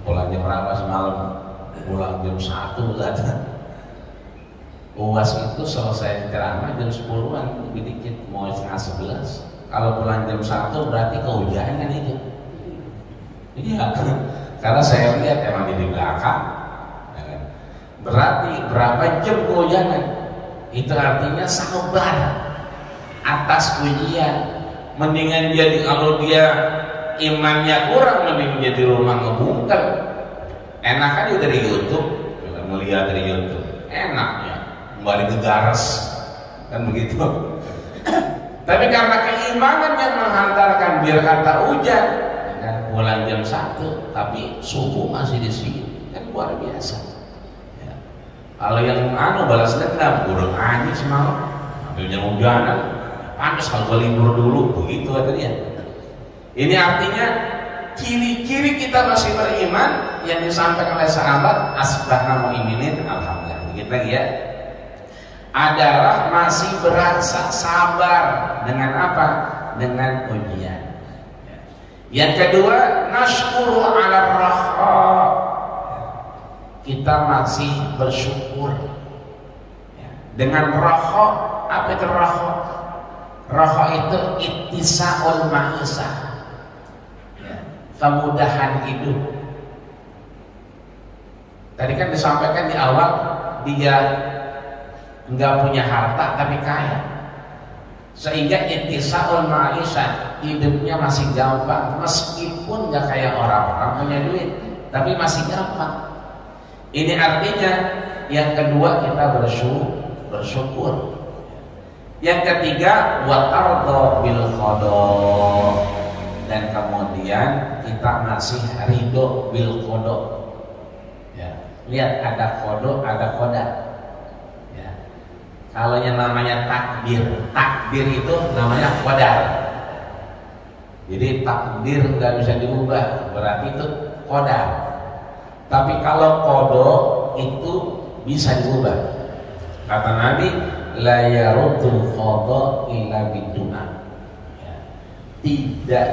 pulang jam berapa semalam? Pulang jam 1 datang. UAS itu selesai ceramah jam 10-an, lebih dikit, mau setengah 11. Kalau pulang jam 1 berarti kehujanan itu. Iya, karena saya lihat emang di belakang berarti berapa jam kehujanan, itu artinya sabar atas ujian. Mendingan jadi, kalau dia imannya kurang, mending jadi rumah ngebungkel. Enak aja dari YouTube, melihat dari YouTube, enaknya kembali ke garas, kan begitu. Tapi karena keimanan yang menghantarkan, biar kata hujan kan bulan jam 1 tapi subuh masih di sini, kan luar biasa ya. Kalau yang balas dendam, udah anjing semalam ambil hujanan, pantas kalau gue libur dulu, begitu kata dia. Ini artinya ciri-ciri kita masih beriman yang disampaikan oleh sahabat, asbahna mu'minin, alhamdulillah. Begitu lagi ya, adalah masih berasa sabar dengan apa? Dengan ujian. Yang kedua, nashkuru ala raha, kita masih bersyukur dengan raha. Apa itu raha? Raha itu ittisaul ma'isah, kemudahan hidup. Tadi kan disampaikan di awal, dia enggak punya harta tapi kaya, sehingga ittisaul ma'isah, hidupnya masih gampang, meskipun enggak kayak orang-orang punya duit, tapi masih gampang. Ini artinya yang kedua, kita bersyukur. Yang ketiga, wa tarda bil qada, dan kemudian kita masih ridho bil qada. Ya, lihat ada qada, ada qada. Ya. Kalau yang namanya takdir itu namanya qadar. Jadi takdir nggak bisa diubah, berarti itu qadar. Tapi kalau qada itu bisa diubah. Kata Nabi, la yaruddul qada illa bidu'a. Tidak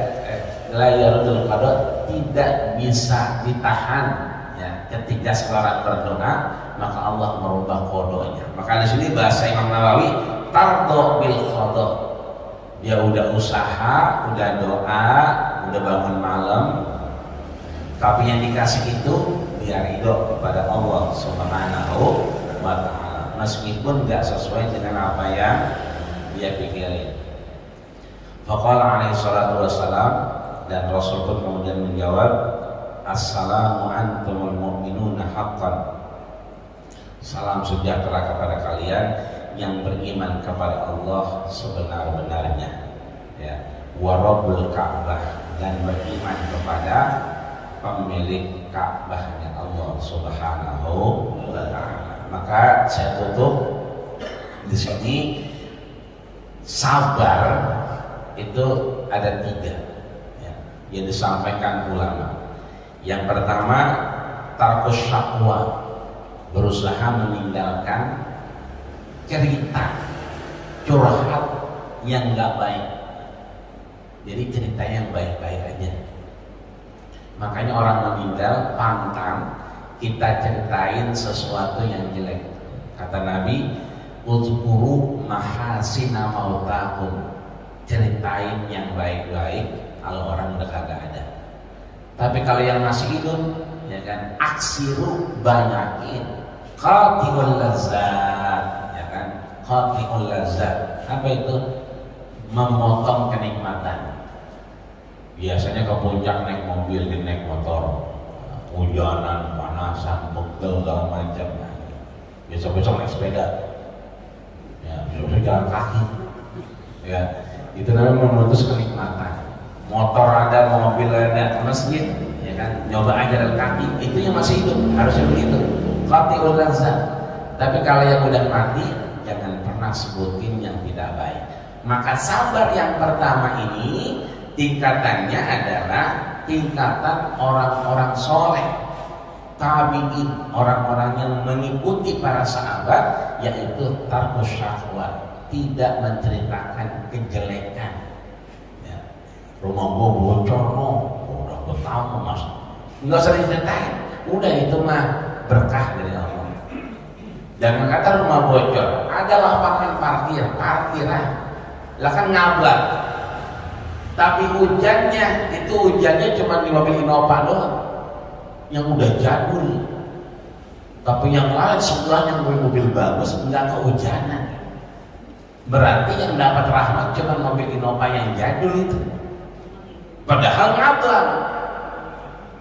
layarul qada, tidak bisa ditahan ya, ketika seorang berdoa maka Allah merubah qadanya. Maka di sini bahasa Imam Nawawi, tardo bil qada, dia udah usaha, udah doa, udah bangun malam, tapi yang dikasih itu dia ridho kepada Allah Subhanahu wa ta'ala, meskipun gak sesuai dengan apa yang dia pikirin. Faqala alaihi salatu wassalam, dan Rasul pun kemudian menjawab, assalamu antumul mu'minuna haqqan, salam sejahtera kepada kalian yang beriman kepada Allah sebenar-benarnya ya, wa rabbul Ka'bah, dan beriman kepada pemilik Ka'bahnya Allah Subhanahu wa ta'ala. Maka saya tutup di sini, sabar itu ada 3 ya, yang disampaikan ulama. Yang pertama, tarkus syakwa, berusaha meninggalkan cerita curhat yang nggak baik. Jadi cerita yang baik-baik aja. Makanya orang meninggal pantang kita ceritain sesuatu yang jelek. Kata Nabi, uzkuru mahasina mautakum, ceritain yang baik-baik kalau orang udah kagak ada. Tapi kalau yang masih hidup, ya kan, aksiru, banyakin qati'ul lazzat, ya kan, qati'ul lazzat. Apa itu? Memotong kenikmatan. Biasanya ke puncak naik mobil, naik motor, hujanan, panasan, pegel, segala macam. Besok-besok naik sepeda, ya, besok jalan kaki, ya. Itu namanya memutus kenikmatan. Motor ada, mobil ada, ke masjid, ya kan, nyoba aja jalan kaki, itu yang masih hidup, harusnya begitu. Qati'ul lazzat. Tapi kalau yang udah mati, jangan pernah sebutin yang tidak baik. Maka sabar yang pertama ini tingkatannya adalah tingkatan orang-orang soleh, tabi'in, orang-orang yang mengikuti para sahabat, yaitu tarkus syahwat, tidak menceritakan kejelekan ya. Rumah gua bocor, udah betapa mas, nggak usah diceritain, udah itu mah berkah dari Allah. Jangan kata rumah bocor, ada lapangan parkiran, lah kan ngablat. Tapi hujannya cuma di mobil Innova doang, yang udah jadul. Tapi yang lain sebelahnya mobil bagus nggak kehujanan. Berarti yang dapat rahmat cuma mobil Innova yang jadul itu. Padahal ngabang.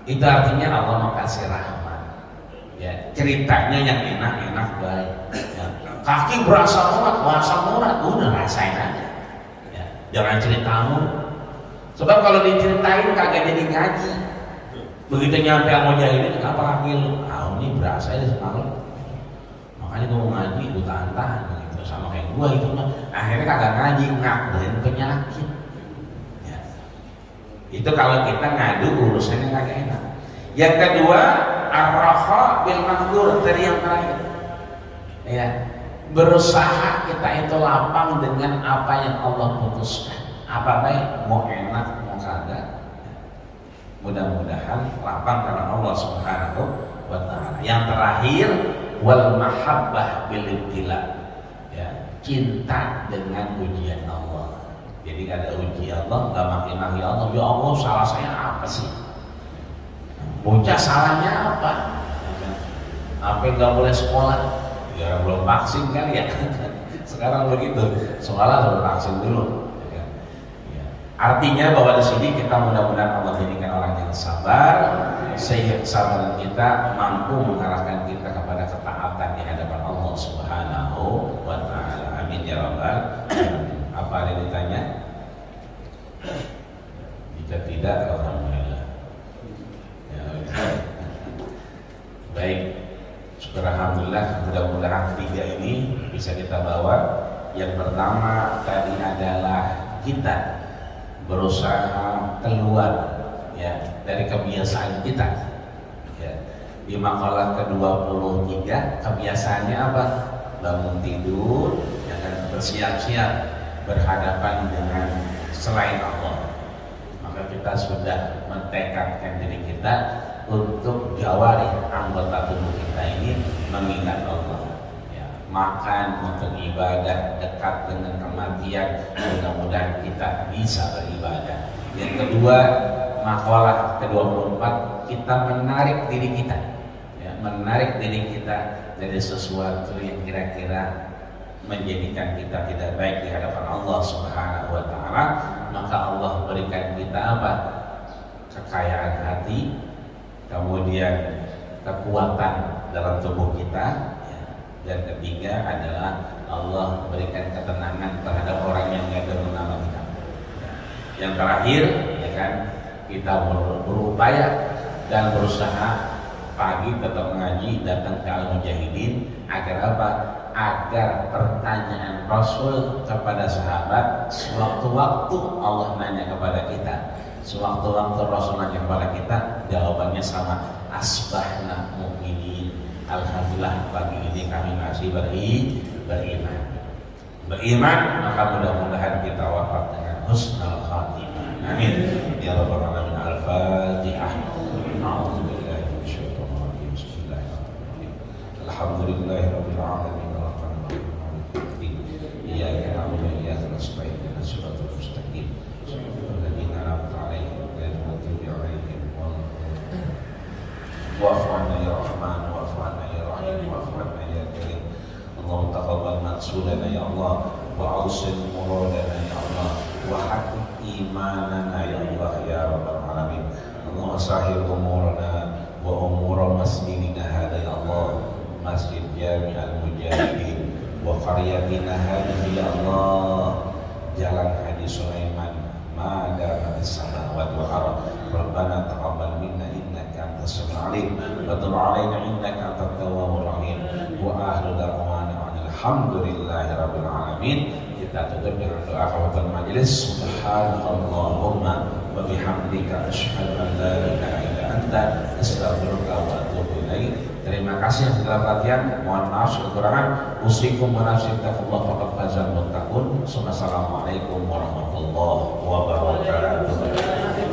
Itu artinya Allah mau kasih rahmat. Ya, ceritanya yang enak-enak baik. Ya, kaki berasa murah, udah rasain aja. Ya, jangan ceritamu. Sebab kalau diceritain kagak jadi ngaji. Begitu nyampe mau jahilin, apa kaki lu? Ah, ini berasa aja semalam. Makanya gue mau ngaji, gue tahan-tahan gitu. Sama kayak gue itu mah. Akhirnya kagak ngaji, ngakuin penyakit. Ya. Itu kalau kita ngadu urusannya kagak enak. Yang kedua, ar-raha bil maqdur, dari yang terakhir. Ya. Berusaha kita itu lapang dengan apa yang Allah putuskan. Apa baik, mau enak, mau kagak. Mudah-mudahan lapang karena Allah Subhanahu wa ta'ala. Yang terakhir, wal mahabbah bil ibtila. Ya, cinta dengan ujian Allah. Jadi ada ujian Allah, nggak maki-maki Allah. Ya Allah, salah saya apa sih? Bocah salahnya apa? Apa nggak boleh sekolah? Ya belum vaksin kan ya. Sekarang begitu. Sekolah belum vaksin dulu. Ya. Artinya bahwa di sini kita mudah-mudahan Allah jadikan orang yang sabar, sehingga kesabaran kita mampu mengarahkan kita kepada ketaatan di hadapan Allah Subhanahu wa ta'ala. Amin ya rabbal alamin. Apa ada yang ditanya? Jika tidak, alhamdulillah. Ya, baik. Syukur alhamdulillah, mudah-mudahan tiga ini bisa kita bawa. Yang pertama tadi adalah kita berusaha keluar ya dari kebiasaan kita. Ya. Di makalah ke-23 kebiasaannya apa? Bangun tidur, ya kan, bersiap-siap berhadapan dengan selain Allah. Maka kita sudah mentekadkan diri kita untuk jawari anggota tubuh kita ini mengingat Allah. Ya, makan untuk ibadah, dekat dengan kematian, mudah-mudahan kita bisa beribadah. Yang kedua, makalah ke-24 kita menarik diri kita, ya, menarik diri kita dari sesuatu yang kira-kira menjadikan kita tidak baik di hadapan Allah Subhanahu wa ta'ala. Maka Allah berikan kita apa? Kekayaan hati, kemudian kekuatan dalam tubuh kita, ya. Dan ketiga adalah Allah berikan ketenangan terhadap orang yang tidak mengenal kita. Ya. Yang terakhir, ya kan, kita berupaya dan berusaha pagi tetap mengaji, datang ke Al-Mujahidin agar apa? Agar pertanyaan Rasul kepada sahabat sewaktu-waktu Allah nanya kepada kita, sewaktu-waktu Rasul nanya kepada kita, jawabannya sama, asbahna mu'minin, alhamdulillah pagi ini kami masih beriman. Maka mudah-mudahan kita wafat dengan husnul khatimah. Amin ya rabbal alamin. Al-Fatihah. A'udzubillahi minasyaitonir rajim. Bismillahirrahmanirrahim. Alhamdulillahirabbil alamin. Iyyaka na'budu wa iyyaka nasta'in. Ihdinas siratal mustaqim. Shiratal ladzina an'amta 'alaihim ghairil maghdubi 'alaihim waladdallin. Wa'fu 'anna ya Rahman, wa'fu 'anna ya Rahim, wa'fu 'anna ya Karim. Allahumma taqabbal maqsudana ya Allah, wa awsil muradana ya Allah, wa haqqq imanana ya Allah ya rabbal alamin. Allahumma sahhil umurana wa umura masjidina hada ya Allah, Masjid Jami' Al-Mujahidin wa qaryatina hadhihi ya Allah, Jalan Haji Sulaiman madama as-samawati wal ardh. Rabbana taqabbal minna innaka antas samiul alim wa tub 'alaina innaka antat tawwabur rahim. Wa ahlu da'wana alhamdulillahi rabbil alamin. Kita tutup dengan doa kafatul majelis. Subhanallahumma wa bihamdika asyhadu an la ilaha illa anta astaghfiruka wa atubu ilaik. Terima kasih atas perhatian. Mohon maaf kekurangan. Usikum wa nafsi taqullah faqad fazal muttaqun. Assalamualaikum warahmatullahi wabarakatuh.